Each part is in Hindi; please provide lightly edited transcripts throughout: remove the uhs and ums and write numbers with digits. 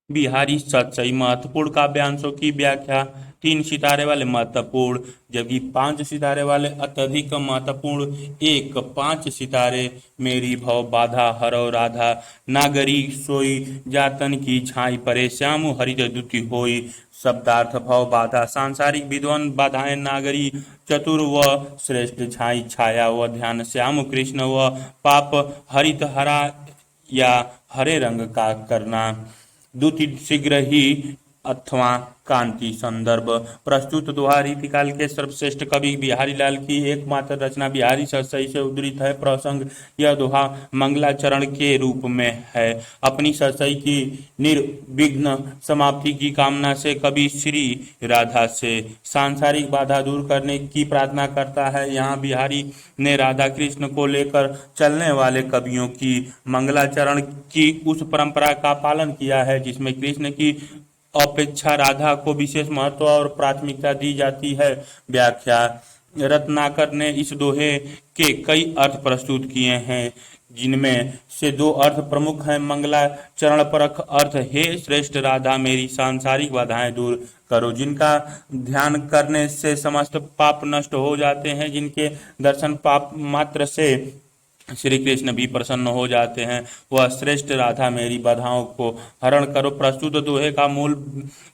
बिहारी सतसई महत्वपूर्ण काव्यांशों की व्याख्या। 3 सितारे वाले महत्वपूर्ण, जबकि 5 सितारे वाले अत्यधिक महत्वपूर्ण। 5 सितारे मेरी भव बाधा हरौ राधा, नागरी सोई जातन की छाई परे श्यामु हरित दुति होई। शब्दार्थ भव बाधा सांसारिक विद्वान बाधाएं नागरी, चतुर व श्रेष्ठ छाई छाया व ध्यान श्याम कृष्ण व पाप हरित हरा या हरे रंग का करना। द्युति शीघ्र ही अथवा कांति। संदर्भ प्रस्तुत दोहा रीतिकाल के सर्वश्रेष्ठ कवि बिहारी लाल की एकमात्र रचना बिहारी सतसई से उद्धृत है। प्रसंग यह दोहा मंगलाचरण के रूप में है। अपनी सतसई की निर्विघ्न समाप्ति की कामना से कवि श्री राधा से सांसारिक बाधा दूर करने की प्रार्थना करता है। यहाँ बिहारी ने राधा कृष्ण को लेकर चलने वाले कवियों की मंगलाचरण की उस परंपरा का पालन किया है जिसमें कृष्ण की अपेक्षा राधा को विशेष महत्व और प्राथमिकता दी जाती है। व्याख्या। रत्नाकर ने इस दोहे के कई अर्थ प्रस्तुत किए हैं, जिनमें से 2 अर्थ प्रमुख हैं। मंगलाचरण परक अर्थ, हे श्रेष्ठ राधा मेरी सांसारिक बाधाएं दूर करो, जिनका ध्यान करने से समस्त पाप नष्ट हो जाते हैं, जिनके दर्शन पाप मात्र से श्री कृष्ण भी प्रसन्न हो जाते हैं। वह श्रेष्ठ राधा मेरी बाधाओं को हरण करो। प्रस्तुत दोहे का मूल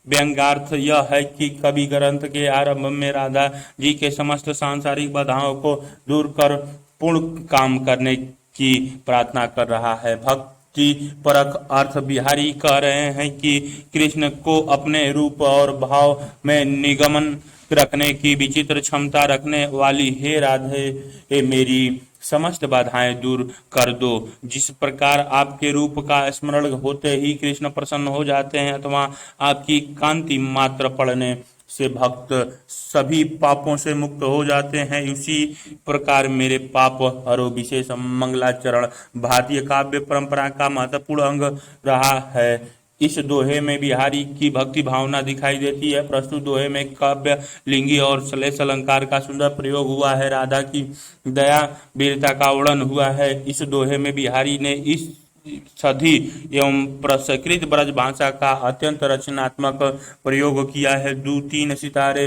व्यंग्यार्थ यह है कि कवि ग्रंथ के आरंभ में राधा जी के समस्त सांसारिक बाधाओं को दूर कर पूर्ण काम करने की प्रार्थना कर रहा है। भक्ति परक अर्थ बिहारी कह रहे हैं कि कृष्ण को अपने रूप और भाव में निगमन रखने की विचित्र क्षमता रखने वाली हे राधे, हे मेरी समस्त बाधाएं दूर कर दो। जिस प्रकार आपके रूप का स्मरण होते ही कृष्ण प्रसन्न हो जाते हैं, अथवा आपकी कांति मात्र पड़ने से भक्त सभी पापों से मुक्त हो जाते हैं, उसी प्रकार मेरे पाप हरो विशेष मंगलाचरण भारतीय काव्य परंपरा का महत्वपूर्ण अंग रहा है। इस दोहे में बिहारी की भक्ति भावना दिखाई देती है। प्रस्तुत दोहे में काव्य लिंगी और श्लेष अलंकार का सुंदर प्रयोग हुआ है। राधा की दया वीरता का वर्णन हुआ है। इस दोहे में बिहारी ने इस सधी एवं प्रसकृत ब्रज भाषा का अत्यंत रचनात्मक प्रयोग किया है। 2-3 सितारे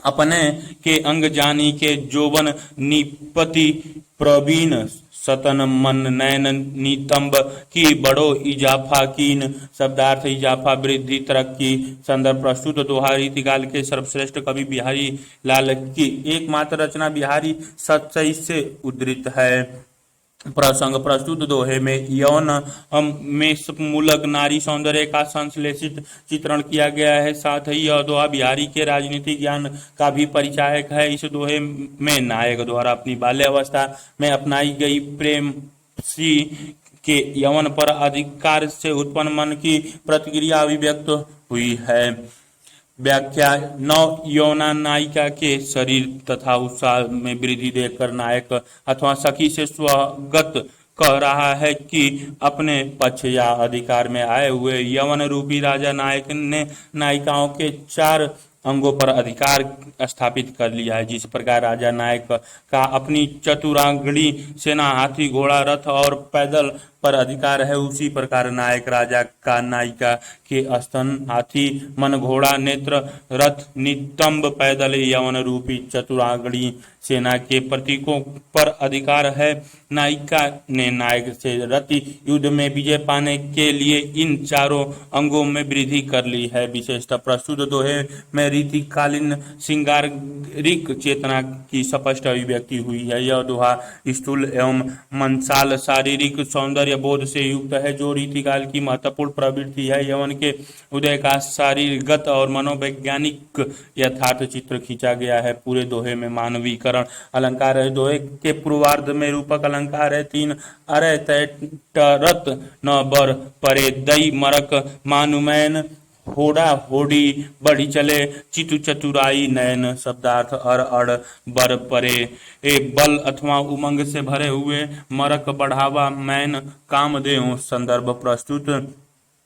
अपने के अंग जानी के जोबन निपति प्रवीण, सतन मन नयन नितंब की बड़ो इजाफा कीन। शब्दार्थ इजाफा वृद्धि तरक्की। संदर्भ प्रस्तुत दोहा रीतिकाल के सर्वश्रेष्ठ कवि बिहारी लाल की एकमात्र रचना बिहारी सतसई से उद्धृत है। प्रसंग प्रस्तुत दोहे में यौन में मूलक नारी सौंदर्य का संश्लेषित चित्रण किया गया है। साथ ही यह दोहा बिहारी के राजनीतिक ज्ञान का भी परिचायक है। इस दोहे में नायक द्वारा अपनी बाल्यावस्था में अपनाई गई प्रेम सी के यौवन पर अधिकार से उत्पन्न मन की प्रतिक्रिया अभिव्यक्त हुई है। व्याख्या। नव यौना नायिका के शरीर तथा उत्साह में वृद्धि देखकर नायक अथवा सखी से स्वगत कह रहा है कि अपने पक्ष या अधिकार में आए हुए यवन रूपी राजा नायक ने नायिकाओं के 4 अंगों पर अधिकार स्थापित कर लिया है। जिस प्रकार राजा नायक का अपनी चतुरांगणी सेना, हाथी, घोड़ा, रथ और पैदल पर अधिकार है, उसी प्रकार नायक राजा का नायिका के स्तन, हाथी, मन, घोड़ा, नेत्र, रथ, नितंब, पैदल, यवन रूपी चतुरांगणी सेना के प्रतीकों पर अधिकार है। नायिका ने नायक से रति युद्ध में विजय पाने के लिए इन 4 अंगों में वृद्धि कर ली है। विशेषतः प्रस्तुत दोहे में रीतिकालीन श्रृंगारिक चेतना की स्पष्ट अभिव्यक्ति हुई है। यह दोहा स्थूल एवं मंसाल शारीरिक सौंदर्य बोध से युक्त है, जो रीतिकाल की महत्वपूर्ण प्रवृत्ति है। यवन के उदय का शारीरगत और मनोवैज्ञानिक यथार्थ चित्र खींचा गया है। पूरे दोहे में मानवीकरण अलंकार है। दोहे के पूर्वार्ध में रूपक अलंकार है। 3 अरे तैटरत न बर परे दई मरक मानुमैन, होड़ा होड़ी बढ़ी चले चितु चतुराई नयन। शब्दार्थ अर अड़ बर परे ए बल अथवा उमंग से भरे हुए, मरक बढ़ावा, मैन कामदेव। संदर्भ प्रस्तुत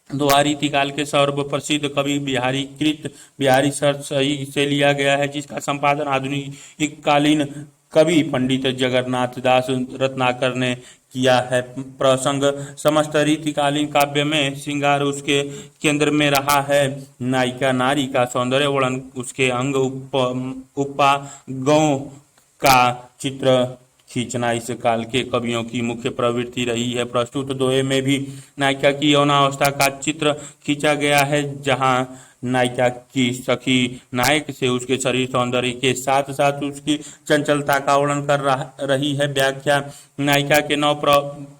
दोहा रीतिकाल के सर्व प्रसिद्ध कवि बिहारी कृत बिहारी सतसई से लिया गया है, जिसका संपादन आधुनिक कालीन कवि पंडित जगन्नाथ दास रत्नाकर ने किया है। प्रसंग समस्त रीतिकालीन काव्य में श्रृंगार उसके केंद्र में रहा है। नायिका नारी का सौंदर्य वर्णन, उसके अंग उपांगों का चित्र खींचना इस काल के कवियों की मुख्य प्रवृत्ति रही है। प्रस्तुत दोहे में भी नायिका की यौनावस्था का चित्र खींचा गया है, जहां नायिका की सखी नायक से उसके शरीर सौंदर्य के साथ साथ उसकी चंचलता का वर्णन कर रही है। व्याख्या नायिका के नव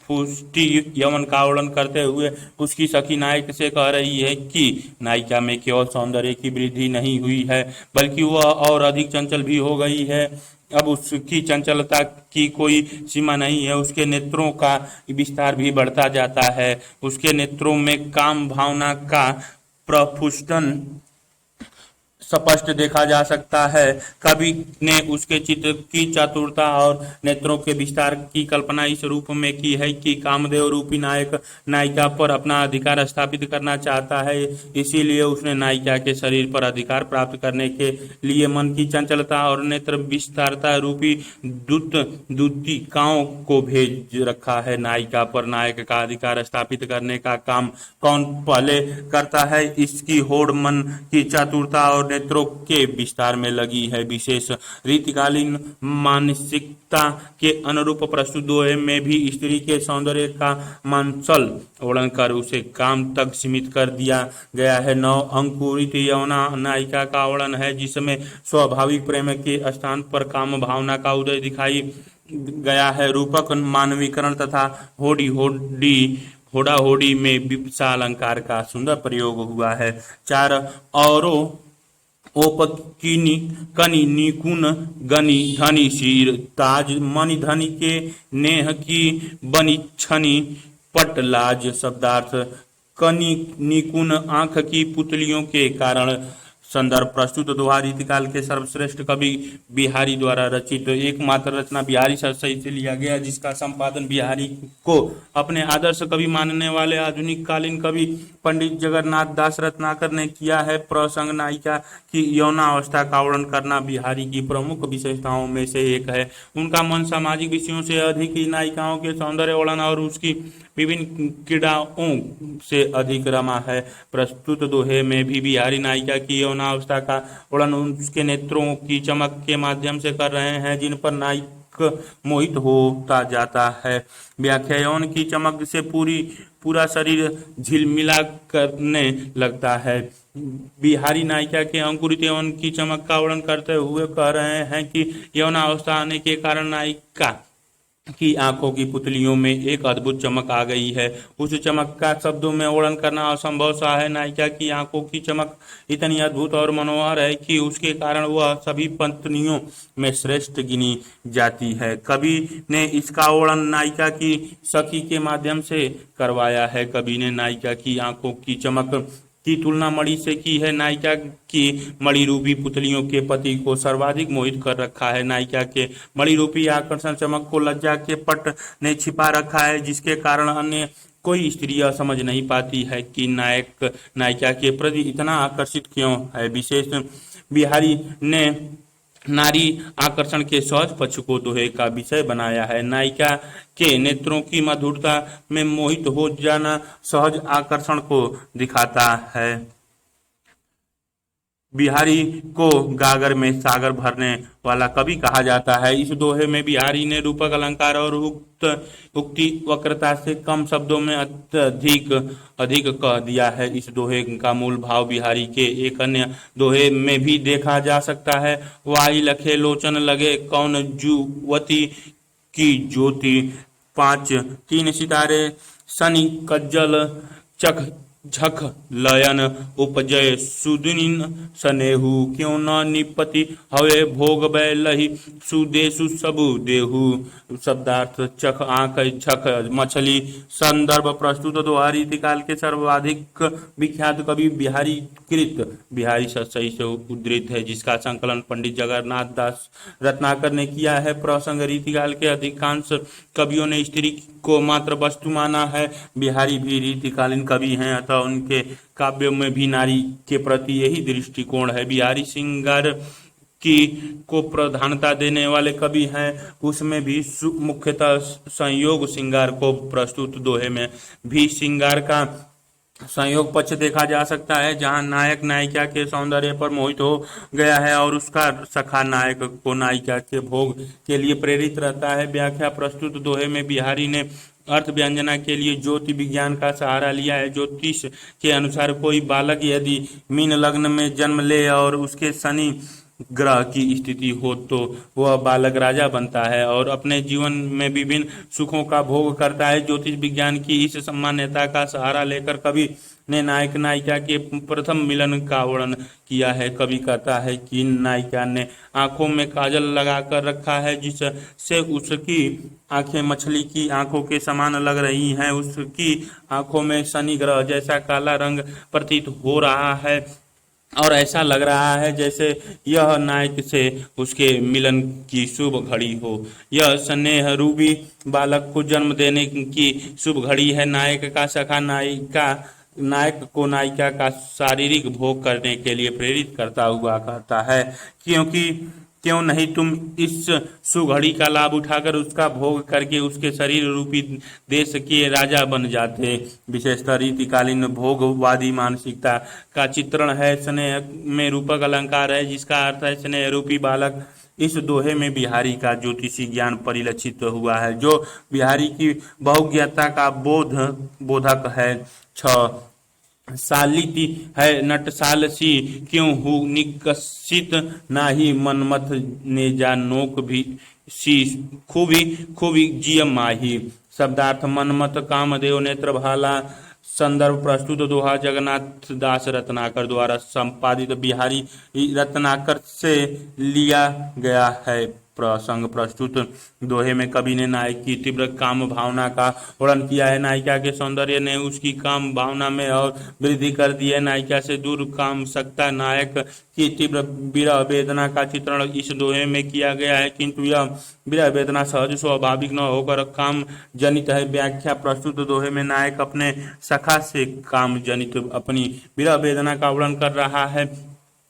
पुष्टि यौवन का वर्णन करते हुए उसकी सखी नायक से कह रही है कि नायिका में केवल सौंदर्य की वृद्धि नहीं हुई है, बल्कि वह और अधिक चंचल भी हो गई है। अब उसकी चंचलता की कोई सीमा नहीं है, उसके नेत्रों का विस्तार भी बढ़ता जाता है। उसके नेत्रों में काम भावना का प्रफुल्लन स्पष्ट देखा जा सकता है। कवि ने उसके चित्र की चतुरता और नेत्रों के विस्तार की कल्पना इस रूप में की है कि कामदेव रूपी नायक नायिका पर अपना अधिकार स्थापित करना चाहता है, इसीलिए उसने नायिका के शरीर पर अधिकार प्राप्त करने के लिए मन की चंचलता और नेत्र विस्तारता रूपी दूतिकाओं को भेज रखा है। नायिका पर नायक का अधिकार स्थापित करने का काम कौन पहले करता है, इसकी होड़ मन की चतुरता और नेत्रों के विस्तार में लगी है। विशेष रीतिकालीन मानसिकता के अनुरूप प्रस्तुत दोहे में भी स्त्री के सौंदर्य का मांसल वर्णन कर उसे काम तक सीमित कर दिया गया है। नव अंकुरित यौना नायिका का वर्णन है, जिसमें स्वाभाविक प्रेम के स्थान पर काम भावना का उदय दिखाई गया है। रूपक मानवीकरण तथा होड़ा होड़ी में विपसा अलंकार का सुंदर प्रयोग हुआ है। चार औरों ओपकिनी कनि निकुन गनि धनि शीर ताज मणि धनि के नेह की बनी छनि पटलाज। शब्दार्थ कनि निकुन आंख की पुतलियों के कारण। संदर्भ प्रस्तुत दोहा रीतिकाल के सर्वश्रेष्ठ कवि बिहारी द्वारा रचित एकमात्र रचना बिहारी सरसई से लिया गया, जिसका संपादन बिहारी को अपने आदर्श कवि मानने वाले आधुनिक कालीन कवि पंडित जगन्नाथ दास रत्नाकर ने किया है। प्रसंग नायिका की यौनावस्था का वर्णन करना बिहारी की प्रमुख विशेषताओं में से एक है। उनका मन सामाजिक विषयों से अधिक ही नायिकाओं के सौंदर्य वर्णन और उसकी विभिन्न क्रीड़ाओं से अधिक रमा है। प्रस्तुत दोहे में भी बिहारी नायिका की यौनावस्था का वर्णन उसके नेत्रों की चमक के माध्यम से कर रहे हैं, जिन पर नायक मोहित होता जाता है। व्याख्या यौन की चमक से पूरा शरीर झिलमिला करने लगता है। बिहारी नायिका के अंकुरित यौन की चमक का वर्णन करते हुए कह रहे हैं कि यौनावस्था आने के कारण नायिका की आंखों की पुतलियों में एक अद्भुत चमक आ गई है। उस चमक का शब्दों में वर्णन करना असंभव सा है। नायिका की आंखों की चमक इतनी अद्भुत और मनोहर है कि उसके कारण वह सभी पत्नियों में श्रेष्ठ गिनी जाती है। कवि ने इसका वर्णन नायिका की सखी के माध्यम से करवाया है। कवि ने नायिका की आंखों की चमक की तुलना मणि से की है। नायिका की मणि रूपी पुतलियों के पति को सर्वाधिक मोहित कर रखा है। नायिका के मणि रूपी आकर्षण चमक को लज्जा के पट ने छिपा रखा है, जिसके कारण अन्य कोई स्त्री समझ नहीं पाती है कि नायक नायिका के प्रति इतना आकर्षित क्यों है। विशेष बिहारी ने नारी आकर्षण के सहज पक्ष को दोहे का विषय बनाया है। नायिका के नेत्रों की मधुरता में मोहित हो जाना सहज आकर्षण को दिखाता है। बिहारी को गागर में सागर भरने वाला कवि कहा जाता है। इस दोहे में बिहारी ने रूपक अलंकार और उक्ति वक्रता से कम शब्दों में अधिक कह दिया है। इस दोहे का मूल भाव बिहारी के एक अन्य दोहे में भी देखा जा सकता है। वाही लखे लोचन लगे कौन जुवती की ज्योति, 5 3 सितारे शनि कज्जल चख झख लयन उपजय सुदिन सनेहु, क्यों न निपति हवे भोग बैलहि सुदेशु सबु देहु। शब्दार्थ चख आंख झख मछली। संदर्भ प्रस्तुत दोहा रीतिकाल के सर्वाधिक विख्यात कवि बिहारी कृत बिहारी सरसई से उद्धृत है, जिसका संकलन पंडित जगन्नाथ दास रत्नाकर ने किया है। प्रसंग रीतिकाल के अधिकांश कवियों ने स्त्री को मात्र वस्तु माना है। बिहारी भी रीतिकालीन कवि हैं, अतः उनके काव्यों में भी नारी के प्रति यही दृष्टिकोण है। बिहारी श्रृंगार की को प्रधानता देने वाले कवि हैं, उसमें भी मुख्यतः संयोग श्रृंगार को प्रस्तुत दोहे में भी श्रृंगार का संयोग पक्ष देखा जा सकता है, जहां नायक नायिका के सौंदर्य पर मोहित हो गया है और उसका सखा नायक को नायिका के भोग के लिए प्रेरित रहता है। व्याख्या प्रस्तुत दोहे में बिहारी ने अर्थ व्यंजना के लिए ज्योति विज्ञान का सहारा लिया है। ज्योतिष के अनुसार कोई बालक यदि मीन लग्न में जन्म ले और उसके शनि ग्रह की स्थिति हो तो वह बालक राजा बनता है और अपने जीवन में विभिन्न सुखों का भोग करता है। ज्योतिष विज्ञान की इस मान्यता का सहारा लेकर कवि ने नायक नायिका के प्रथम मिलन का वर्णन किया है। कवि कहता है कि नायिका ने आंखों में काजल लगाकर रखा है, जिससे उसकी आंखें मछली की आंखों के समान लग रही हैं। उसकी आंखों में शनि ग्रह जैसा काला रंग प्रतीत हो रहा है और ऐसा लग रहा है जैसे यह नायक से उसके मिलन की शुभ घड़ी हो। यह स्नेह रूपी बालक को जन्म देने की शुभ घड़ी है। नायक का सखा नायक को नायिका का शारीरिक भोग करने के लिए प्रेरित करता हुआ कहता है, क्यों नहीं तुम इस सुघड़ी का लाभ उठाकर उसका भोग करके उसके शरीर रूपी देश के राजा बन जाते। विशेषतः रीतिकालीन भोगवादी मानसिकता का चित्रण है। स्नेह में रूपक अलंकार है, जिसका अर्थ है स्नेह रूपी बालक। इस दोहे में बिहारी का ज्योतिषी ज्ञान परिलक्षित हुआ है, जो बिहारी की बहुज्ञता का बोधक है। 6 सालिती है नटसाल सी, क्यों हूँ निकसित नाही मनमथ ने जा नोक भी सी, खूबी खूबी जिय माही। शब्दार्थ मनमथ कामदेव नेत्र भाला। संदर्भ प्रस्तुत दोहा जगन्नाथ दास रत्नाकर द्वारा संपादित बिहारी रत्नाकर से लिया गया है। प्रसंग प्रस्तुत दोहे में कवि ने नायक की तीव्र काम भावना का वर्णन किया है। नायिका के सौंदर्य ने उसकी काम भावना में और वृद्धि कर दी है। नायिका से दूर काम सकता नायक की तीव्र विरह वेदना का चित्रण इस दोहे में किया गया है, किंतु यह विरह वेदना सहज स्वाभाविक न होकर काम जनित है। व्याख्या प्रस्तुत दोहे में नायक अपने सखा से काम जनित अपनी विरह वेदना का वर्णन कर रहा है।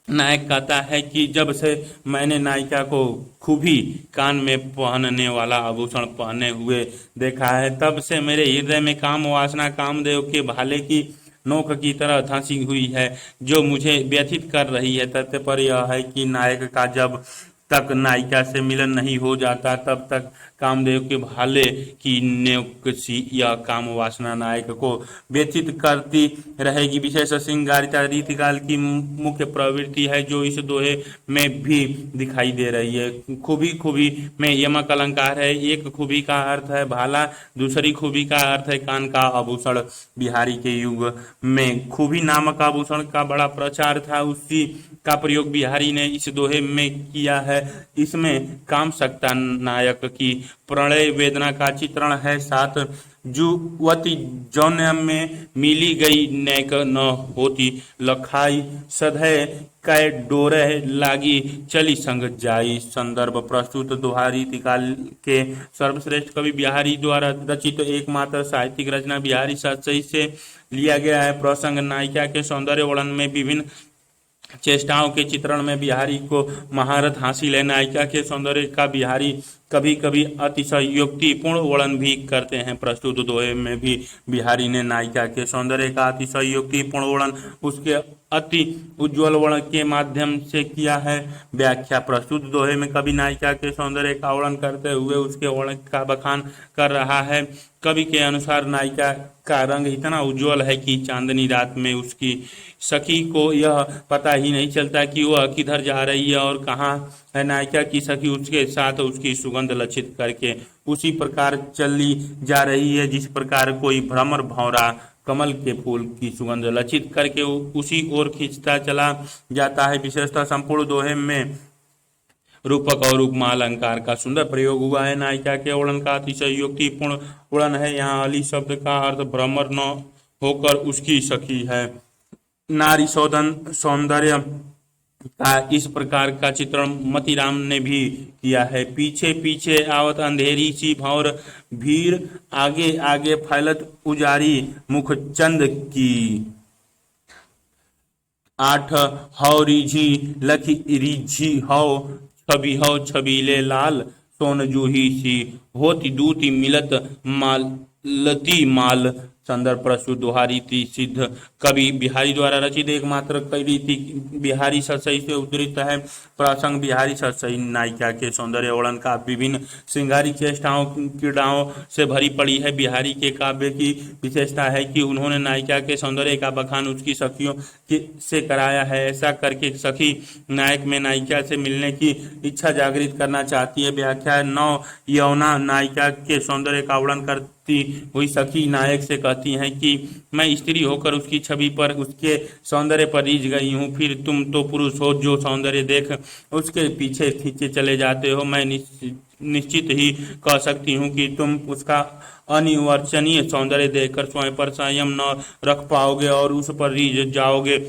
नायक कहता है कि जब से मैंने नायिका को खूबी कान में पहनने वाला आभूषण पहने हुए देखा है, तब से मेरे हृदय में काम वासना कामदेव के भाले की नोक की तरह धंसी हुई है, जो मुझे व्यथित कर रही है। तात्पर्य यह है कि नायक का जब तक नायिका से मिलन नहीं हो जाता, तब तक कामदेव के भाले की नोक सी यह काम वासना नायक को व्यथित करती रहेगी। विशेष श्रृंगारिता रीतिकाल की मुख्य प्रवृत्ति है, जो इस दोहे में भी दिखाई दे रही है। खूबी में यमक अलंकार है। एक खूबी का अर्थ है भाला, दूसरी खूबी का अर्थ है कान का आभूषण। बिहारी के युग में खूबी नामक आभूषण का बड़ा प्रचार था, उसी का प्रयोग बिहारी ने इस दोहे में किया है। इसमें काम सकता नायक की प्रणय वेदना का चित्रण है। 7 जुवती जौन में मिली गई नैक न होती, लखाई सधय कै डोरे लागी चली संग जाई। संदर्भ प्रस्तुत दोहा रीतिकाल के सर्वश्रेष्ठ कवि बिहारी द्वारा रचित एकमात्र साहित्यिक रचना बिहारी सतसई से लिया गया है। प्रसंग नायिका के सौंदर्य वर्णन में विभिन्न चेष्टाओं के चित्रण में बिहारी को महारत हासिल है। नायिका के सौंदर्य का बिहारी कभी कभी अतिशयोक्तिपूर्ण वर्णन भी करते हैं। प्रस्तुत दोहे में भी बिहारी ने नायिका के सौंदर्य का अतिशयोक्तिपूर्ण वर्णन उसके अति उज्ज्वल वर्ण के माध्यम से किया है। व्याख्या प्रस्तुत दोहे में कवि नायिका के सौंदर्य का वर्णन करते हुए उसके वर्ण का बखान कर रहा है। कवि के अनुसार नायिका का रंग इतना उज्जवल है कि चांदनी रात में उसकी सखी को यह पता ही नहीं चलता कि वह किधर जा रही है और कहाँ है। नायिका की सखी उसके साथ उसकी सुगंध लक्षित करके उसी प्रकार चली जा रही है, जिस प्रकार कोई भ्रमर भौरा कमल के फूल की सुगंध लक्षित करके उसी ओर खींचता चला जाता है। विशेषतः संपूर्ण दोहे में रूपक और उपमा अलंकार का सुंदर प्रयोग हुआ है। नायिका के वर्णन का अतिशयोक्तिपूर्ण वर्णन है। यहाँ अली शब्द का अर्थ भ्रमर न होकर उसकी सखी है। नारी सौंदर्य का इस प्रकार का चित्रण मतीराम ने भी किया है। पीछे पीछे आवत अंधेरी सी भौर भीड़, आगे आगे फैलत उजारी मुखचंद की। 8 हौ रिझी लखी रिझी हौ, छवि हौ छबीले लाल, सोन जूही सी होती दूती मिलत मालती माल। संदर्भ प्रस्तुत दोहारी रीति सिद्ध। कवि बिहारी द्वारा रचित एकमात्र कई रीति बिहारी सतसई से उद्धृत है। प्रसंग बिहारी सतसई नायिका के सौंदर्य वर्णन का विभिन्न श्रृंगारी चेष्टाओं क्रीड़ाओं से भरी पड़ी है। बिहारी के काव्य की विशेषता है कि उन्होंने नायिका के सौंदर्य का बखान उसकी सखियों से कराया है। ऐसा करके सखी नायक में नायिका से मिलने की इच्छा जागृत करना चाहती है। व्याख्या नौ यौना नायिका के सौंदर्य का वर्णन करती हुई सखी नायक से कहती हैं कि मैं स्त्री होकर उसकी छवि पर उसके सौंदर्य पर रीझ गई हूँ, फिर तुम तो पुरुष हो जो सौंदर्य देख उसके पीछे खींचे चले जाते हो। मैं निश्चित ही कह सकती हूँ कि तुम उसका अनिर्वचनीय सौंदर्य देखकर स्वयं पर संयम न रख पाओगे और उस पर रीझ जाओगे।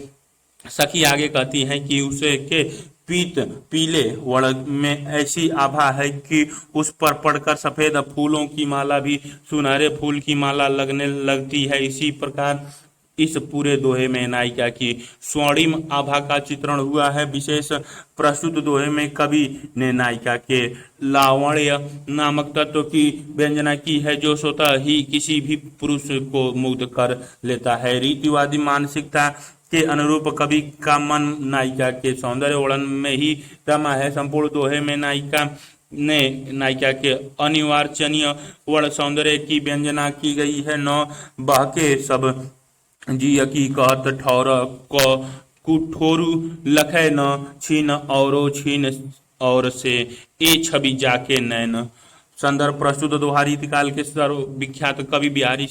सखी आगे कहती हैं कि उसे के पीत पीले वर्ण में ऐसी आभा है कि उस पर पड़कर सफेद फूलों की माला भी सुनहरे फूल की माला लगने लगती है। इसी प्रकार इस पूरे दोहे में नायिका की स्वर्णिम आभा का चित्रण हुआ है। विशेष प्रस्तुत दोहे में कवि ने नायिका के लावण्य नामक तत्व की व्यंजना की है जो स्वतः ही किसी भी पुरुष को मुग्ध कर लेता है। रीतिवादी मानसिकता के अनुरूप कवि का मन नायिका के सौंदर्य वर्णन में ही रमा है। संपूर्ण दोहे में नायिका के अनिर्वचनीय वर्ण सौंदर्य की व्यंजना की गई है। नौ बहके सब जिय की कहत ठौर क कुठोरु लखै न छीन औरो छीन और से ए छवि जाके नैन। संदर्भ प्रस्तुत दोहा रीतिकाल के सर्वविख्यात कवि बिहारी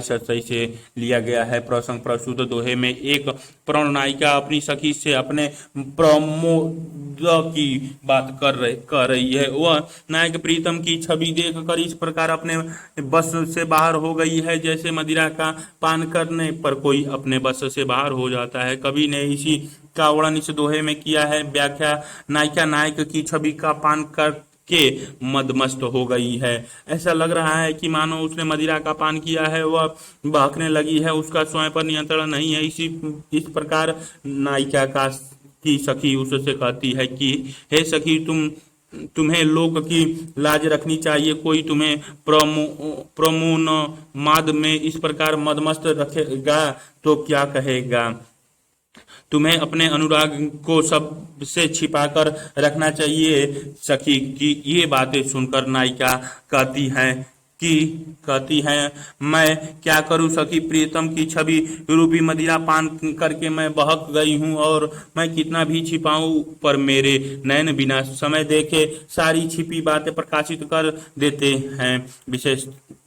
सतसई से लिया गया है। प्रसंग प्रस्तुत दोहे में एक प्रण नायिका अपनी सखी से अपने प्रमोद की बात कर रही है। वह नायक प्रीतम की छवि देखकर इस प्रकार अपने बस से बाहर हो गई है जैसे मदिरा का पान करने पर कोई अपने बस से बाहर हो जाता है। कवि ने इसी का वर्णन इस दोहे में किया है। व्याख्या नायिका नायक की छवि का पान कर के मदमस्त हो गई है। ऐसा लग रहा है कि मानो उसने मदिरा का पान किया है, वह बहकने लगी है, उसका स्वयं पर नियंत्रण नहीं है। इस प्रकार नायिका की सखी उससे कहती है कि हे सखी, तुम्हें लोक की लाज रखनी चाहिए। कोई तुम्हें प्रमोन्माद में इस प्रकार मदमस्त रखेगा तो क्या कहेगा। तुम्हें अपने अनुराग को सबसे छिपाकर रखना चाहिए। सखी की ये बातें सुनकर नायिका कहती है मैं क्या करूं सखी, प्रियतम की छवि रूपी मदिरा पान करके मैं बहक गई हूं और मैं कितना भी छिपाऊं पर मेरे नैन बिना समय देखे सारी छिपी बातें प्रकाशित कर देते हैं।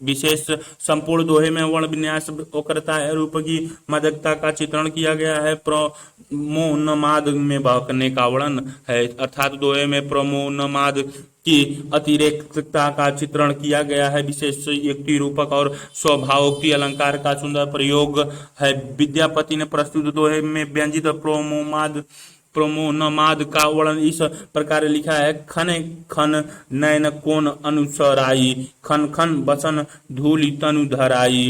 विशेष संपूर्ण दोहे में वर्ण विन्यास वक्रता रूप की मादकता का चित्रण किया गया है। प्रमोन्माद में बहकने का वर्णन है, अर्थात दोहे में प्रमोन्माद की अतिरेकता का चित्रण किया गया है। विशेष युक्ति रूपक और स्वभावोक्ति अलंकार का सुंदर प्रयोग है। विद्यापति ने प्रस्तुत दोहे में व्यंजित प्रमोन्माद का वर्णन इस प्रकार लिखा है। खने खन नयन कोन अनुसराई, खन खन बसन धूलि तनु धरई,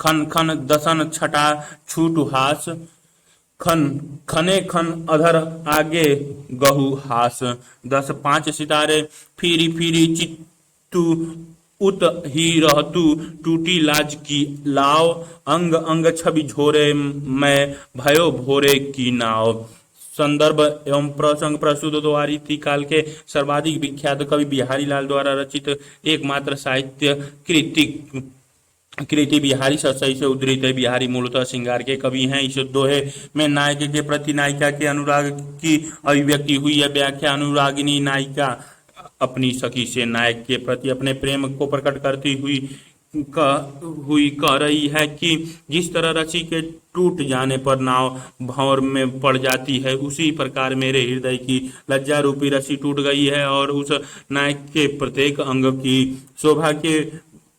खन खन दसन छटा छूटु हास, खने खन अधर आगे गहु हास। 10 5 सितारे फिरी फिरी चित्तु उत ही रहतु, टूटी लाज की लाव, अंग अंग छवि झोरे मैं भयो भोरे की नाव। संदर्भ एवं प्रसंग प्रस्तुत दोहा रीतिकाल के सर्वाधिक विख्यात कवि बिहारी लाल द्वारा रचित एकमात्र साहित्य कृति बिहारी सतसई से उद्धृत है। बिहारी मूलतः श्रृंगार के कवि हैं। इस दोहे में नायक के प्रति नायिका के अनुराग की अभिव्यक्ति हुई है। व्याख्या अनुरागिनी नायिका अपनी सखी से नायक के प्रति अपने प्रेम को प्रकट करती हुई कह रही है कि जिस तरह रस्सी के टूट जाने पर नाव भंवर में पड़ जाती है, उसी प्रकार मेरे हृदय की लज्जा रूपी रस्सी टूट गई है और उस नायक के प्रत्येक अंग की शोभा के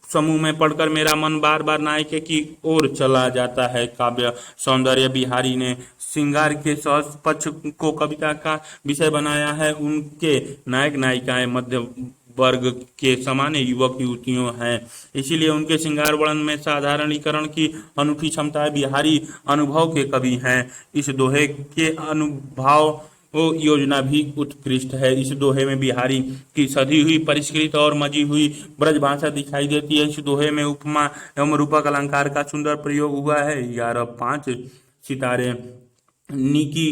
समूह में पढ़कर मेरा मन बार बार नायक की ओर चला जाता है। काव्य सौंदर्य बिहारी ने श्रृंगार के सहज पक्ष को कविता का विषय बनाया है। उनके नायक नायिकाएं मध्य वर्ग के सामान्य युवक युवतियों हैं। इसीलिए उनके श्रृंगार वर्णन में साधारणीकरण की अनूठी क्षमता है। बिहारी अनुभव के कवि हैं। इस दोहे के अनुभव योजना भी उत्कृष्ट है। इस दोहे में बिहारी की सधी हुई, परिष्कृत और मजी हुई ब्रज भाषा दिखाई देती है। इस दोहे में उपमा एवं रूपक अलंकार का सुंदर प्रयोग हुआ है। 11 5 सितारे नीकी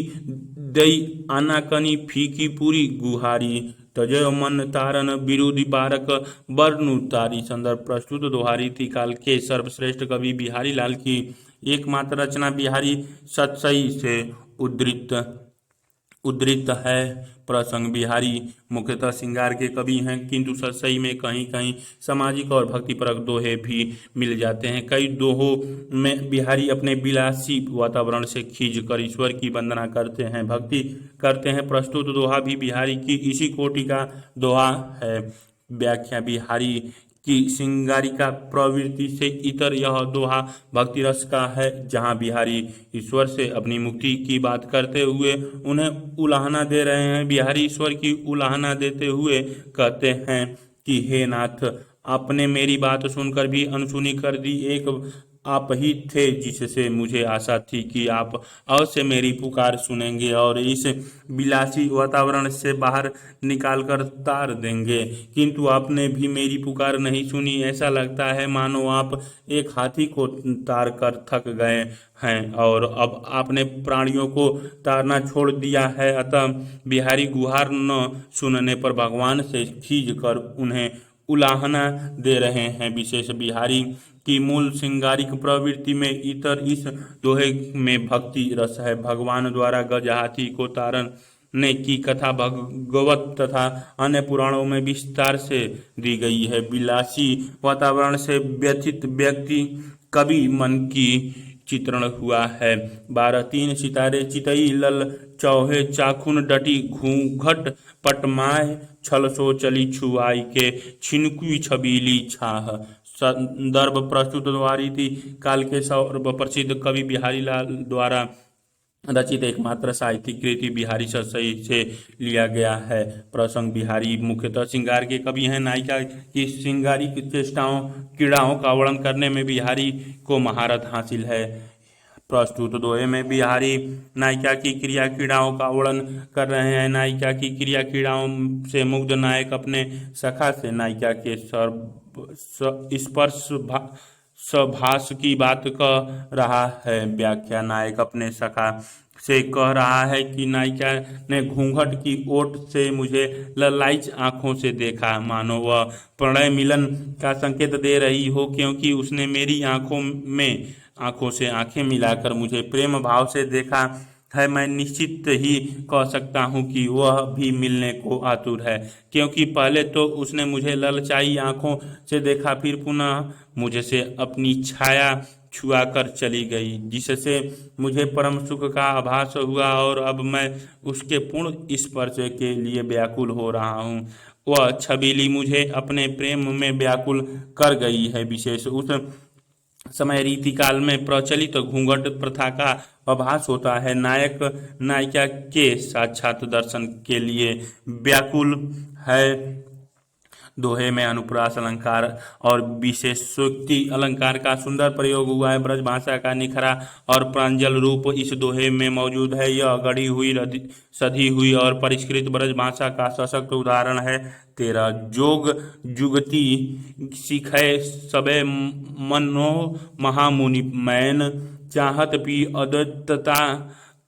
दई आनाकनी फीकी पूरी गुहारी तजय मन तारन विरोधी बारक बरनु तारी। संदर्भ प्रस्तुत दोहारी थी काल के सर्वश्रेष्ठ कवि बिहारी लाल की एकमात्र रचना बिहारी सतसई से उद्धृत है। प्रसंग बिहारी मुख्यतः श्रृंगार के कवि हैं, किंतु सतसई में कहीं कहीं सामाजिक और भक्तिपरक दोहे भी मिल जाते हैं। कई दोहों में बिहारी अपने विलासी वातावरण से खींच कर ईश्वर की वंदना करते हैं, भक्ति करते हैं। प्रस्तुत दोहा भी बिहारी की इसी कोटि का दोहा है। व्याख्या बिहारी की श्रृंगारिका प्रवृत्ति से इतर यह दोहा भक्ति रस का है, जहाँ बिहारी ईश्वर से अपनी मुक्ति की बात करते हुए उन्हें उलाहना दे रहे हैं। बिहारी ईश्वर की उलाहना देते हुए कहते हैं कि हे नाथ, आपने मेरी बात सुनकर भी अनसुनी कर दी। एक आप ही थे जिससे मुझे आशा थी कि आप अवश्य मेरी पुकार सुनेंगे और इस विलासी वातावरण से बाहर निकालकर तार देंगे, किंतु आपने भी मेरी पुकार नहीं सुनी। ऐसा लगता है मानो आप एक हाथी को तार कर थक गए हैं और अब आपने प्राणियों को तारना छोड़ दिया है। अतः बिहारी गुहार न सुनने पर भगवान से खींच कर उन्हें उलाहना दे रहे हैं। विशेष बिहारी की मूल श्रृंगारिक प्रवृत्ति में इतर इस दोहे में भक्ति रस है। भगवान द्वारा गज हाथी को तारने की कथा भगवत तथा अन्य पुराणों में विस्तार से दी गई है। विलासी वातावरण से व्यथित व्यक्ति कवि मन की चित्रण हुआ है। 12 3 सितारे चितई लल चौहे चाखुन डटी घूंघट पटमाय छल सो चली छुआई के छिनकुई छबीली छाह। संदर्भ प्रस्तुत दोहारी थी काल के सर्वप्रसिद्ध कवि बिहारी लाल द्वारा रचित एकमात्र साहित्यिक कृति बिहारी सतसई से लिया गया है। प्रसंग बिहारी मुख्यतः श्रृंगार के कवि हैं। नायिका की श्रृंगारिक चेष्टाओं क्रीड़ाओं का वर्णन करने में बिहारी को महारत हासिल है। प्रस्तुत दोहे में बिहारी नायिका की क्रिया क्रीड़ाओं का वर्णन कर रहे हैं। नायिका की क्रिया क्रीड़ाओं से मुग्ध नायक अपने सखा से नायिका के स्पर्श सभास की बात कह रहा है। व्याख्या नायक अपने सखा से कह रहा है कि नायिका ने घूंघट की ओट से मुझे ललाइच आंखों से देखा, मानो वह प्रणय मिलन का संकेत दे रही हो, क्योंकि उसने मेरी आंखों से आंखें मिलाकर मुझे प्रेम भाव से देखा है। मैं निश्चित ही कह सकता हूँ कि वह भी मिलने को आतुर है, क्योंकि पहले तो उसने मुझे ललचाई आंखों से देखा, फिर पुनः मुझे से अपनी छाया छुआ कर चली गई, जिससे मुझे परम सुख का आभास हुआ और अब मैं उसके पूर्ण स्पर्श के लिए व्याकुल हो रहा हूँ। वह छबीली मुझे अपने प्रेम में व्याकुल कर गई है। विशेष उस समय रीति काल में प्रचलित घूंघट प्रथा का आभास होता है। नायक नायिका के साक्षात दर्शन के लिए व्याकुल है। दोहे में अनुप्रास अलंकार और विशेषोक्ति अलंकार का सुंदर प्रयोग हुआ है। ब्रज भाषा का निखरा और प्रांजल रूप इस दोहे में मौजूद है। यह गढ़ी हुई, सधी हुई और परिष्कृत ब्रज भाषा का सशक्त उदाहरण है। 13 जोग जुगति सिखै सबे मनो महामुनि मैन चाहत पी अदत्तता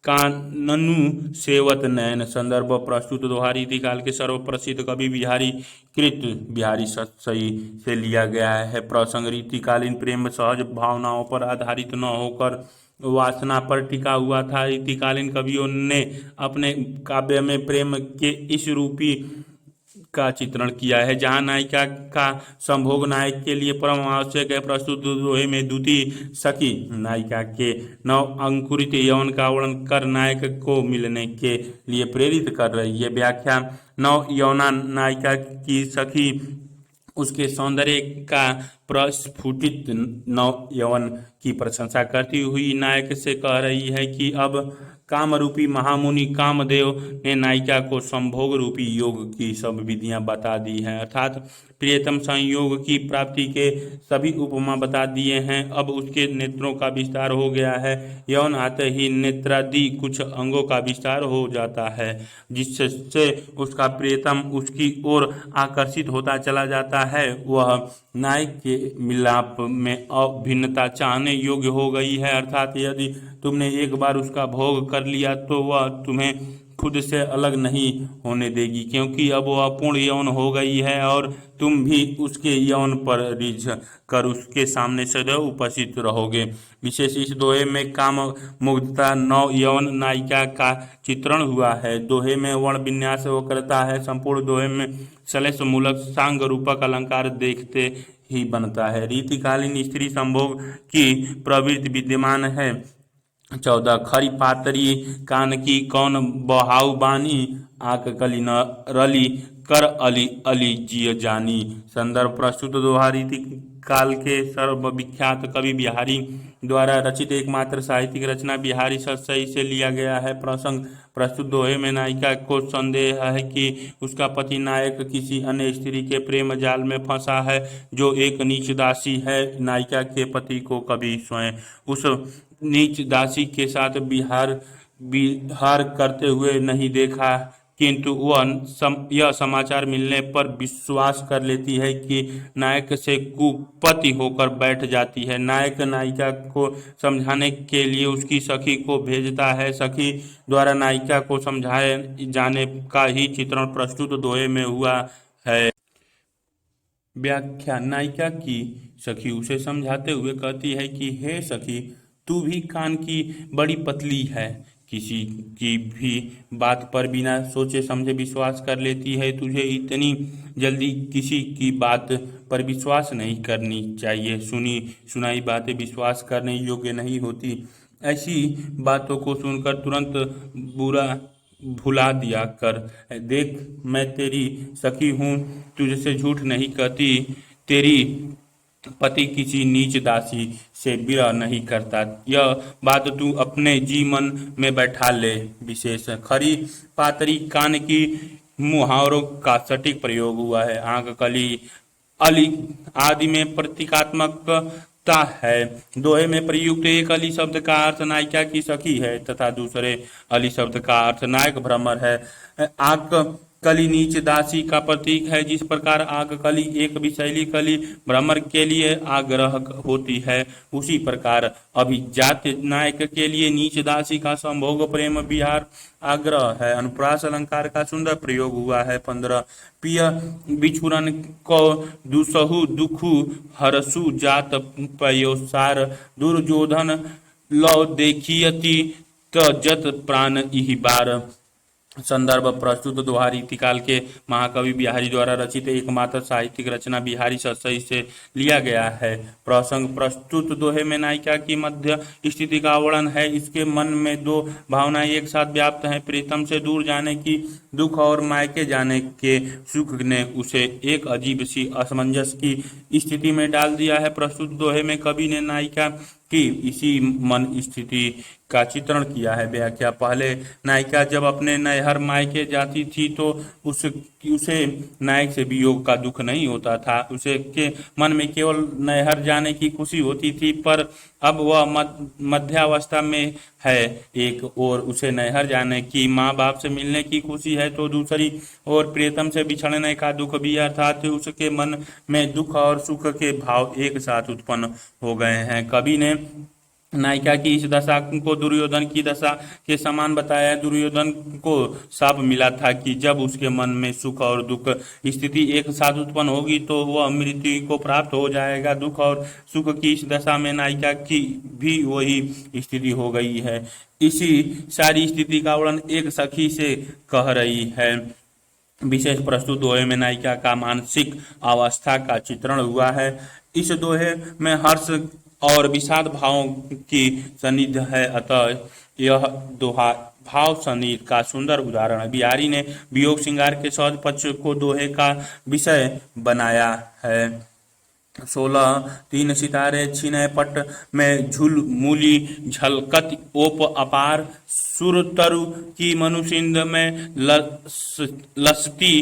काननु सेवत नैन। संदर्भ प्रस्तुत दोहारी काल के सर्वप्रसिद्ध कवि बिहारी कृत बिहारी सतसई से लिया गया है। प्रसंग रीतिकालीन प्रेम सहज भावनाओं पर आधारित न होकर वासना पर टिका हुआ था। रीतिकालीन कवियों ने अपने काव्य में प्रेम के इस रूपी का चित्रण किया है, जहाँ नायिका का संभोग नायक के लिए परम आवश्यक है। प्रस्तुत दोहे में द्वितीय सखी नायिका के नव अंकुरित यौवन का वर्णन कर नायक को मिलने के लिए प्रेरित कर रही है। व्याख्या नव यौवना नायिका की सखी उसके सौंदर्य का प्रस्फुटित नव यौवन की प्रशंसा करती हुई नायक से कह रही है कि अब काम रूपी महामुनि कामदेव ने नायिका को संभोग रूपी योग की सब विधियां बता दी हैं, अर्थात प्रियतम संयोग की प्राप्ति के सभी उपमा बता दिए हैं। अब उसके नेत्रों का विस्तार हो गया है। यौन आते ही नेत्रादि कुछ अंगों का विस्तार हो जाता है, जिससे उसका प्रियतम उसकी ओर आकर्षित होता चला जाता है। वह नायक के मिलाप में अभिन्नता चाहने योग्य हो गई है, अर्थात यदि तुमने एक बार उसका भोग कर लिया तो वह तुम्हें खुद से अलग नहीं होने देगी, क्योंकि अब वह पूर्ण यौन हो गई है और तुम भी उसके यौन पर रिझ कर उसके सामने सदैव उपस्थित रहोगे। विशेष इस दोहे में काम मुग्धता नव यौन नायिका का चित्रण हुआ है। दोहे में वर्ण विन्यास वक्रता है। संपूर्ण दोहे में सलेश मूलक सांग रूपक अलंकार देखते ही बनता है। रीतिकालीन स्त्री संभोग की प्रवृत्ति विद्यमान है। 14 खरी पातरी कान की कौन बहाऊ बानी, आक कली न रली कर अली अली जिय जानी। संदर्भ प्रस्तुत दोहा रीति काल के सर्वविख्यात कवि बिहारी द्वारा रचित एकमात्र साहित्यिक रचना बिहारी सतसई से लिया गया है। प्रसंग प्रस्तुत दोहे में नायिका को संदेह है कि उसका पति नायक किसी अन्य स्त्री के प्रेम जाल में फंसा है, जो एक नीच दासी है। नायिका के पति को कभी स्वयं उस नीच दासी के साथ विहार करते हुए नहीं देखा, किंतु वह यह समाचार मिलने पर विश्वास कर लेती है कि नायक से कुपति होकर बैठ जाती है। नायक नायिका को समझाने के लिए उसकी सखी को भेजता है। सखी द्वारा नायिका को समझाए जाने का ही चित्रण प्रस्तुत दोहे में हुआ है। व्याख्या नायिका की सखी उसे समझाते हुए कहती है कि हे सखी, तू भी कान की बड़ी पतली है, किसी की भी बात पर बिना सोचे समझे विश्वास कर लेती है। तुझे इतनी जल्दी किसी की बात पर विश्वास नहीं करनी चाहिए। सुनी सुनाई बातें विश्वास करने योग्य नहीं होती। ऐसी बातों को सुनकर तुरंत बुरा भुला दिया कर। देख, मैं तेरी सखी हूँ, तुझसे झूठ नहीं कहती। तेरी पति किसी नीच दासी से विरह नहीं करता, यह बात तू अपने जी मन में बैठा ले। विशेष खरी पातरी कान की मुहावरों का सटीक प्रयोग हुआ है। आंख कली अली आदि में प्रतीकात्मकता है। दोहे में प्रयुक्त एक अली शब्द का अर्थ नायिका की सखी है तथा दूसरे अली शब्द का अर्थ नायक भ्रमर है। आंख कली नीच दासी का प्रतीक है। जिस प्रकार आग कली एक विषैली कली भ्रमर के लिए आग्रह होती है, उसी प्रकार अभिजात नायक के लिए नीच दासी का संभोग प्रेम विहार आग्रह है। अनुप्रास अलंकार का सुंदर प्रयोग हुआ है। 15 पिय बिछुरन को दुसहु दुखु हरसु जात पयोसार, दुर्योधन लौ देखियति त जत प्राण इहि बार। संदर्भ प्रस्तुत दोहा रीतिकाल के महाकवि बिहारी द्वारा रचित एकमात्र साहित्यिक रचना बिहारी सतसई से लिया गया है। प्रसंग प्रस्तुत दोहे में नायिका की मध्य स्थिति का वर्णन है। इसके मन में दो भावनाएं एक साथ व्याप्त हैं। प्रीतम से दूर जाने की दुख और मायके जाने के सुख ने उसे एक अजीब सी असमंजस की स्थिति में डाल दिया है। प्रस्तुत दोहे में कवि ने नायिका की इसी मन स्थिति का चित्रण किया है। व्याख्या पहले नायिका जब अपने नैहर मायके जाती थी तो उसे नायक से वियोग का दुख नहीं होता था। उसे के मन में केवल नैहर जाने की खुशी होती थी, पर अब वह मध्यावस्था में है। एक ओर उसे नैहर जाने की, माँ बाप से मिलने की खुशी है, तो दूसरी ओर प्रियतम से बिछड़ने का दुख भी, अर्थात उसके मन में दुख और सुख के भाव एक साथ उत्पन्न हो गए हैं। कवि ने नायिका की इस दशा को दुर्योधन की दशा के समान बताया। दुर्योधन को शाप मिला था कि जब उसके मन में सुख और दुख स्थिति एक साथ उत्पन्न होगी तो वह मृत्यु को प्राप्त हो जाएगा। दुख और सुख की इस दशा में नायिका की भी वही स्थिति हो गई है। इसी सारी स्थिति का वर्णन एक सखी से कह रही है। विशेष प्रस्तुत दोहे में नायिका का मानसिक अवस्था का चित्रण हुआ है। इस दोहे में हर्ष और विषाद भावों की सन्निध है, अतः यह दोहा भाव सन्निध का सुंदर उदाहरण है। बिहारी ने वियोग श्रृंगार के सहज पक्ष को दोहे का विषय बनाया है। 16 तीन सितारे छिने पट में झुल मूली झलकत ओप अपार सुर तरु की मनुसिंद में लसती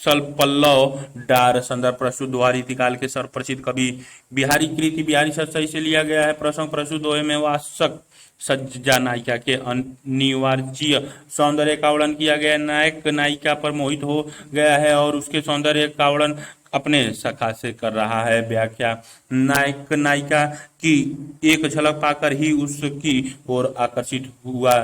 सलपल्लव डार। संदर्भ प्रस्तुत दोहा रीतिकाल के सर्वप्रसिद्ध कवि बिहारी कृति बिहारी सत्सई से लिया गया है। प्रसंग प्रस्तुत दोहे में वासक सज्जा नायिका के अनिवार्य सौंदर्य का वर्णन किया गया है। नायक नायिका पर मोहित हो गया है और उसके सौंदर्य का वर्णन अपने सखा से कर रहा है। व्याख्या, नायक नायिका की एक झलक पाकर ही उसकी ओर आकर्षित हुआ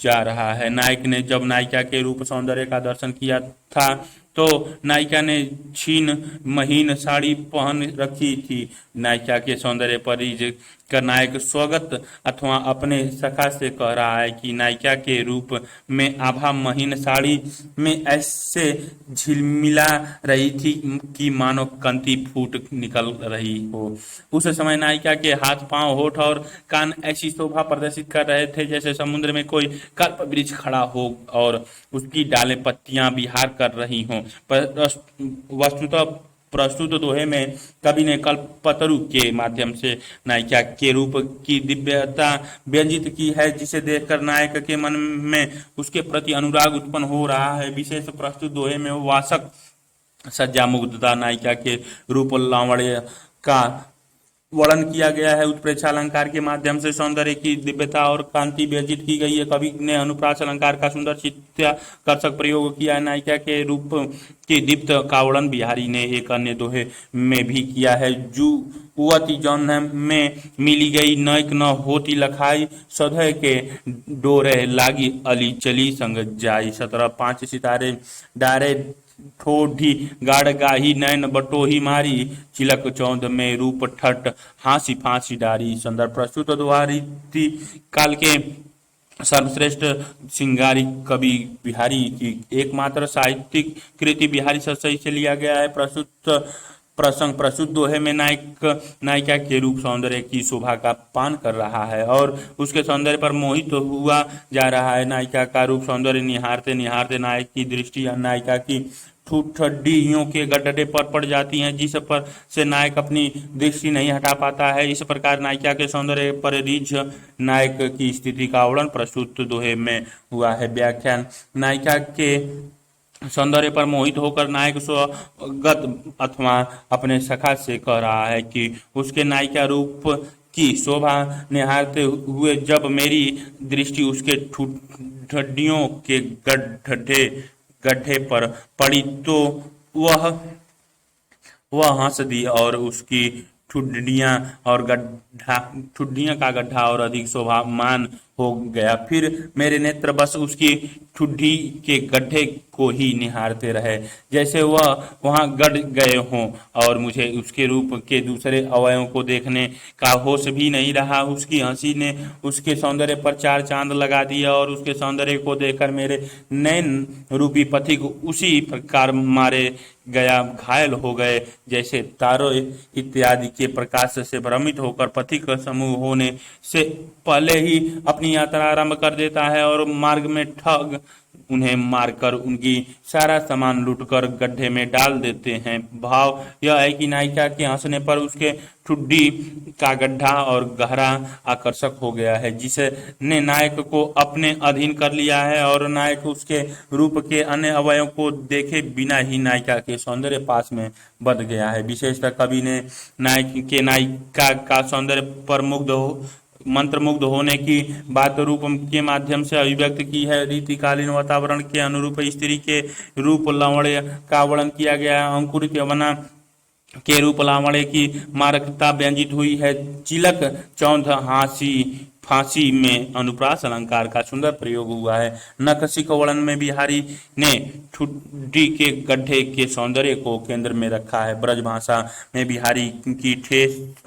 जा रहा है। नायक ने जब नायिका के रूप सौंदर्य का दर्शन किया था तो नायिका ने छीन महीन साड़ी पहन रखी थी। नायिका के सौंदर्य पर रिझ कर नायक स्वगत अथवा अपने सखा से कह रहा है कि नायिका के रूप में आभा महीन साड़ी में ऐसे झिलमिला रही थी कि मानो कंती फूट निकल रही हो। उस समय नायिका के हाथ पांव होठ और कान ऐसी शोभा प्रदर्शित कर रहे थे जैसे समुद्र में कोई कल्प वृक्ष खड़ा हो और उसकी डालें पत्तियां विहार कर रही हों। वस्तुतः प्रस्तुत दोहे में कवि ने कल्पतरु के माध्यम से नायिका के रूप की दिव्यता व्यंजित की है, जिसे देखकर नायक के मन में उसके प्रति अनुराग उत्पन्न हो रहा है। विशेष प्रस्तुत दोहे में वासक सज्जा मुग्धता नायिका के रूप लावण्य का वर्णन किया गया है। उत्प्रेक्षा अलंकार के माध्यम से सौंदर्य की दिव्यता और कांति व्यंजित की गई है। कवि ने अनुप्रास अलंकार का सुंदर चित्ताकर्षक प्रयोग किया है। नायिका के रूप की दीप्त का वर्णन बिहारी ने एक अन्य दोहे में भी किया है। जुवती जौन में मिली गई नायक न होती लखाई सधय के डोरे लागी अली चली संग जाई। 17 पांच सितारे डारे ठोढ़ी गाड़ गाही नैन बटोही मारी चिलक चौंद में रूप ठट हांसी फांसी डारी। संदर्भ प्रस्तुत दोहा रीति काल के सर्वश्रेष्ठ श्रृंगारी कवि बिहारी की एकमात्र साहित्यिक कृति बिहारी सत्सई से लिया गया है। प्रसंग प्रस्तुत दोहे में नायक नायिका के रूप सौंदर्य की शोभा का पान कर रहा है और उसके सौंदर्य पर मोहित हुआ जा रहा है। नायिका का रूप सौंदर्य निहारते निहारते नायक की दृष्टि नायिका की ठुड्डियों के गड्ढे पर पड़ जाती हैं, जिस पर से नायक अपनी दृष्टि नहीं हटा पाता है। इस प्रकार नायिका के सौंदर्य पर रिझ नायक की स्थिति का वर्णन प्रस्तुत दोहे में हुआ है। व्याख्यान, नायिका के सौंदर्य पर मोहित होकर नायक स्वगत अथवा अपने सखा से कह रहा है कि उसके नायिका रूप की शोभा निहारते हुए जब मेरी दृष्टि उसके ठुड्डियों के गड्ढे पर पड़ी तो वह हंस दी और उसकी ठुड्डियां का गड्ढा और अधिक शोभामान हो गया। फिर मेरे नेत्र बस उसकी ठुड्डी के गड्ढे को ही निहारते रहे, जैसे वह वहां गड़ गए हों और मुझे उसके रूप के दूसरे अवयवों को देखने का होश भी नहीं रहा। उसकी हंसी ने उसके सौंदर्य पर चार चांद लगा दिया और उसके सौंदर्य को देखकर मेरे नैन रूपी पथिक उसी प्रकार मारे गया घायल हो गए जैसे तारों इत्यादि के प्रकाश से भ्रमित होकर पथिक समूह होने से पहले ही अपनी यात्रा आरंभ कर देता है और मार्ग में ठग उन्हें मारकर उनकी सारा सामान लूटकर गड्ढे में डाल देते हैं। भाव यह है कि नायिका के हंसने पर उसके ठुड्डी का गड्ढा और गहरा आकर्षक हो गया है, जिसने नायक को अपने अधीन कर लिया है और नायक उसके रूप के अन्य अवयवों को देखे बिना ही नायिका के सौंदर्य पास में बध गया है। विशेषतः कवि ने नायिका का सौंदर्य पर मंत्रमुग्ध होने की बात रूप के माध्यम से अभिव्यक्त की है। रीतिकालीन वातावरण के अनुरूप स्त्री के रूप लावण्य का वर्णन किया गया है। अंकुरित यवना के रूप लावण्य की मारकता व्यंजित हुई है। चिलक चौंध हांसी फांसी में अनुप्रास अलंकार का सुंदर प्रयोग हुआ है। नखशिख वर्णन में बिहारी ने ठुड्डी के गड्ढे के सौंदर्य को केंद्र में रखा है। ब्रज भाषा में बिहारी की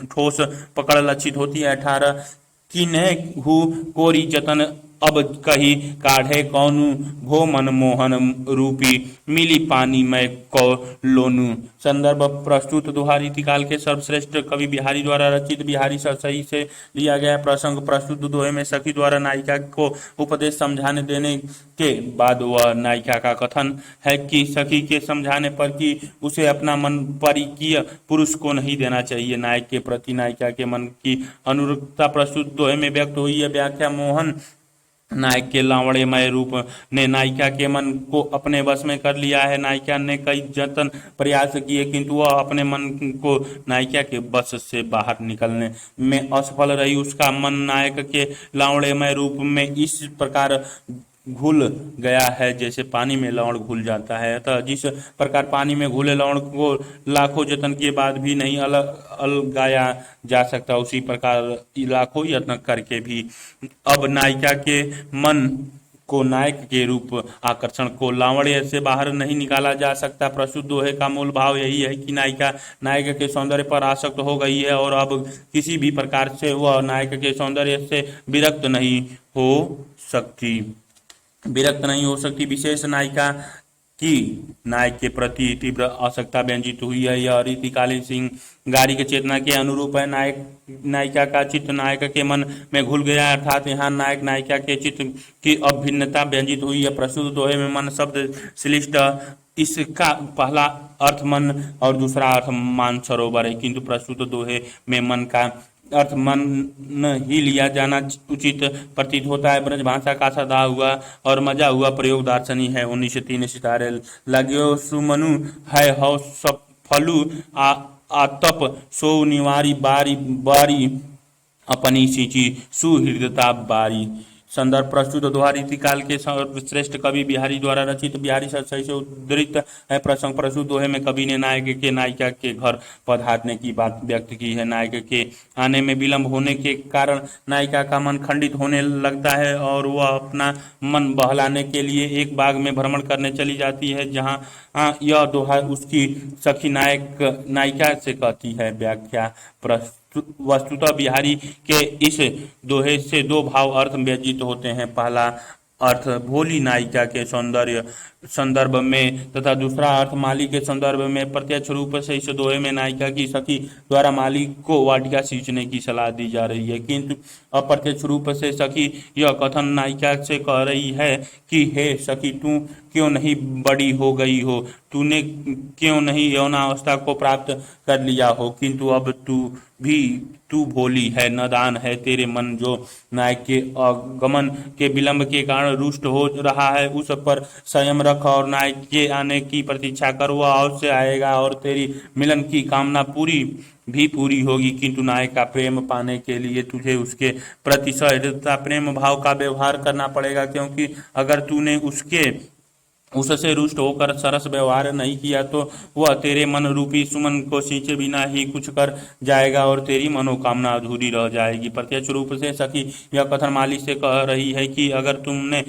ठोस पकड़ लक्षित होती है। 18 किन्हु कोरी जतन अब कही काढ़े कौनु भो मनमोहन रूपी मिली पानी में को लोनु। संदर्भ प्रस्तुत दोहा रीतिकाल के सर्वश्रेष्ठ कवि बिहारी द्वारा रचित बिहारी सरसई से लिया गया प्रसंग। प्रस्तुत दोहे में सखी द्वारा नायिका को उपदेश समझाने देने के बाद वह नायिका का कथन है कि सखी के समझाने पर कि उसे अपना मन परिकीय पुरुष को नहीं देना चाहिए। नायक के प्रति नायिका के मन की अनुरक्ता प्रस्तुत दोहे में व्यक्त हुई है। व्याख्या मोहन नायक के लावण्यमय रूप ने नायिका के मन को अपने वश में कर लिया है। नायिका ने कई जतन प्रयास किए किंतु वह अपने मन को नायिका के वश से बाहर निकलने में असफल रही। उसका मन नायक के लावण्यमय रूप में इस प्रकार घुल गया है जैसे पानी में लवण घुल जाता है। अतः जिस प्रकार पानी में घुले लवण को लाखों जतन के बाद भी नहीं अलगाया जा सकता, उसी प्रकार लाखों यत्न करके भी अब नायिका के मन को नायक के रूप आकर्षण को लावण्य से बाहर नहीं निकाला जा सकता। प्रस्तुत दोहे का मूल भाव यही है कि नायिका नायक के सौंदर्य पर आसक्त हो गई है और अब किसी भी प्रकार से वह नायक के सौंदर्य से विरक्त नहीं हो सकती। विशेष नायिका की नायक के प्रति तीव्र आवश्यकता व्यंजित हुई है। यह रीतिकालीन श्रृंगारिक चेतना के अनुरूप है। नायिका का चित्त नायक के मन में घुल गया, अर्थात यहाँ नायक नायिका के चित्त की अभिन्नता व्यंजित हुई है। प्रस्तुत दोहे में मन शब्द श्लिष्ट, इसका पहला अर्थ मन और दूसरा अर्थ मानसरोवर है, किंतु प्रस्तुत दोहे में मन का अर्थ मन ही लिया जाना उचित प्रतीत होता है। ब्रज भाषा का सदा हुआ और मजा हुआ प्रयोग दार्शनिक है। 1903 सितारे लाग्यो सुमनु है हौ सब फलू आतप सो निवारी बारी बारी अपनी सिंची सुहृदता बारी। संदर्भ प्रस्तुत दोहा रीतिकाल के सर्वश्रेष्ठ कवि बिहारी द्वारा रचित बिहारी सरसई से उद्धृत है प्रसंग। प्रस्तुत दोहे में कवि ने नायक के नायिका के घर पधारने की बात व्यक्त की है। नायक के आने में विलंब होने के कारण नायिका का मन खंडित होने लगता है और वह अपना मन बहलाने के लिए एक बाग में भ्रमण करने चली जाती है, जहाँ यह दोहा उसकी सखी नायिका से कहती है। व्याख्या वस्तुतः बिहारी के इस दोहे से दो भाव अर्थ व्यंजित होते हैं। पहला अर्थ भोली नायिका के सौंदर्य संदर्भ में तथा दूसरा अर्थ माली के संदर्भ में। प्रत्यक्ष रूप से इस दोहे में नायिका की सखी द्वारा माली को वाटिका सींचने की सलाह दी जा रही है, किंतु अप्रत्यक्ष रूप से सखी यह कथन नायिका से कह रही है कि हे सखी, तू क्यों नहीं बड़ी हो गई हो, तूने क्यों नहीं यौनावस्था को प्राप्त कर लिया हो, किंतु अब तू भोली है, नादान है। तेरे मन जो नायक के आगमन के विलंब के कारण रुष्ट हो रहा है, उस पर संयम रख और नायक के आने की प्रतीक्षा कर। वह अवश्य आएगा और तेरी मिलन की कामना पूरी होगी, किंतु नायक का प्रेम पाने के लिए तुझे उसके प्रति सहृदयता प्रेम भाव का व्यवहार करना पड़ेगा, क्योंकि अगर तूने उससे रुष्ट होकर सरस व्यवहार नहीं किया तो वह तेरे मन रूपी सुमन को सींचे बिना ही कुछ कर जाएगा और तेरी मनोकामना अधूरी रह जाएगी। प्रत्यक्ष रूप से सखी यह कथन माली से कह रही है कि अगर तुमने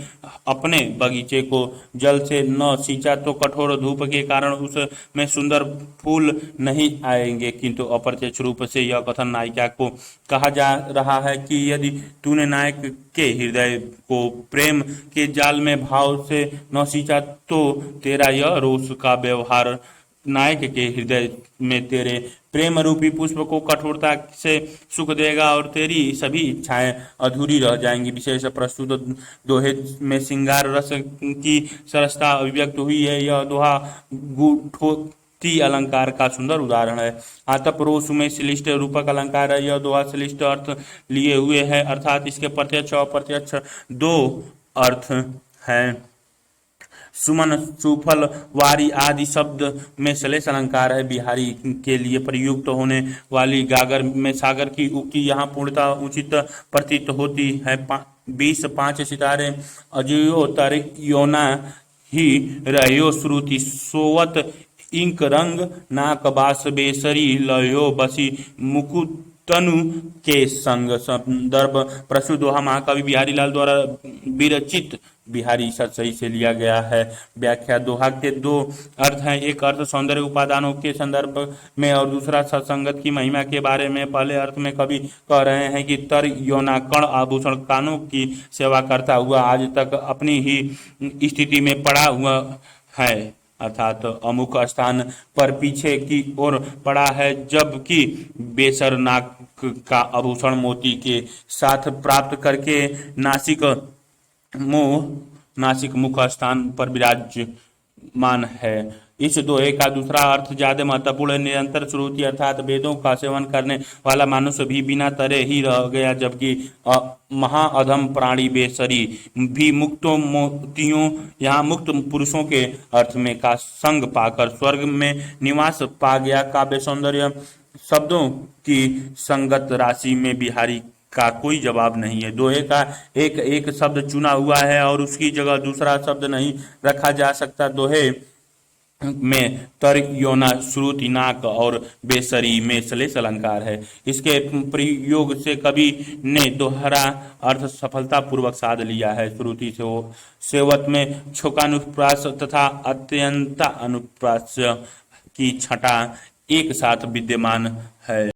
अपने बगीचे को जल से न सींचा तो कठोर धूप के कारण उसमें सुंदर फूल नहीं आएंगे, किंतु अप्रत्यक्ष रूप से यह कथन नायिका को कहा जा रहा है कि यदि तूने नायक के हृदय को प्रेम के जाल में भाव से न सींचा तो तेरा यह रोष का व्यवहार नायक के हृदय में तेरे प्रेम रूपी पुष्प को कठोरता से सुख देगा और तेरी सभी इच्छाएं अधूरी रह जाएंगी। विशेष प्रस्तुत दोहे में श्रृंगार रस की सरसता अभिव्यक्त हुई है। यह दोहा गुठोती अलंकार का सुंदर उदाहरण है। आतप रोष में श्लिष्ट रूपक अलंकार है। यह दोहा श्लिष्ट अर्थ लिए हुए है, अर्थात इसके प्रत्यक्ष और अप्रत्यक्ष दो अर्थ हैं। सुमन, सुफल, वारी आदि शब्द में श्लेष अलंकार है। बिहारी के लिए प्रयुक्त होने वाली गागर में सागर की उक्ति यहाँ पूर्णतः उचित प्रतीत होती है। 20-5 सितारे अजयो तर योना ही रहो श्रुति सोवत इंक रंग नाक बास बेसरी लयो बसी मुकुट तनु के संग संदर्भ प्रस्तुत दोहा महाकवि बिहारी लाल द्वारा विरचित बिहारी सतसई से लिया गया है। व्याख्या। दोहा के दो अर्थ हैं, एक अर्थ सौंदर्य उपादानों के संदर्भ में और दूसरा सत्संगत की महिमा के बारे में। पहले अर्थ में कवि कह रहे हैं कि तर यौना कण आभूषण कानों की सेवा करता हुआ आज तक अपनी ही स्थिति में पड़ा हुआ है, अर्थात अमुक स्थान पर पीछे की ओर पड़ा है, जबकि बेसर नाक का आभूषण मोती के साथ प्राप्त करके नासिक मुख स्थान पर विराजमान है। इस दोहे का दूसरा अर्थ ज्यादा महत्वपूर्ण है। निरंतर श्रुति अर्थात वेदों का सेवन करने वाला मनुष्य भी बिना तरे ही रह गया, जबकि महाअधम प्राणी बेसरी भी मुक्तों मोतियों यहाँ मुक्त पुरुषों के अर्थ में का संग पाकर स्वर्ग में निवास पा गया। काव्य सौंदर्य शब्दों की संगत राशि में बिहारी का कोई जवाब नहीं है। दोहे का एक एक शब्द चुना हुआ है और उसकी जगह दूसरा शब्द नहीं रखा जा सकता। दोहे में तर योना श्रुति नाक और बेसरी में श्लेष अलंकार है। इसके प्रयोग से कवि ने दोहरा अर्थ सफलता पूर्वक साध लिया है। श्रुति से सेवत में छोकानुप्रास तथा अत्यंता अनुप्रास की छटा एक साथ विद्यमान है।